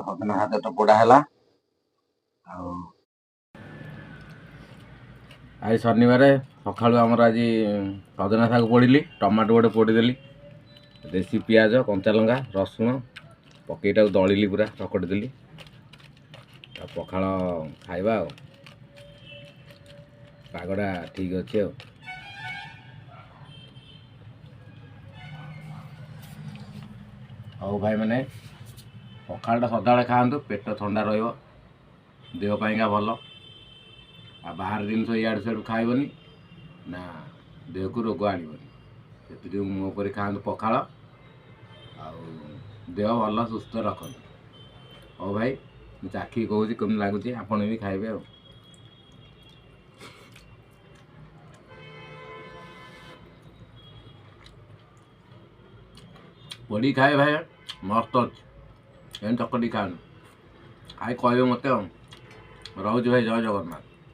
सजना शाग तो पोड़ा है। आज शनिवार सकालू आमर आज सजना शाग पोड़ी टमाटो गोटे पोड़ीदेली देसी पियाज कंचा लंका रसुण पकईटा दलिली पूरा चकटिदेली पखाल खाइबा पागटा ठीक अच्छे। ଆଉ ଭାଇମାନେ ପଖାଳଟା ସଦାବେଳେ ଖାଆନ୍ତୁ, ପେଟ ଥଣ୍ଡା ରହିବ, ଦେହ ପାଇଁକା ଭଲ। ଆଉ ବାହାର ଜିନିଷ ଇଆଡ଼ୁ ସିଆଡ଼ୁ ଖାଇବନି ନା ଦେହକୁ ରୋଗ ଆଣିବନି। ସେଥିଯୋଗୁଁ ମୋ କରି ଖାଆନ୍ତୁ ପଖାଳ, ଆଉ ଦେହ ଭଲ ସୁସ୍ଥ ରଖନ୍ତୁ। ହଉ ଭାଇ ମୁଁ ଚାଖିକି କହୁଛି କେମିତି ଲାଗୁଛି, ଆପଣ ବି ଖାଇବେ ଆଉ। ପୋଡ଼ି ଖାଏ ଭାଇ ମସ୍ତ ଅଛି, ଏମିତି ଚକଟି ଖାଆନ୍ତୁ। ଖାଇ କହିବେ ମୋତେ ଆଉ। ରହୁଛି ଭାଇ, ଜୟ ଜଗନ୍ନାଥ।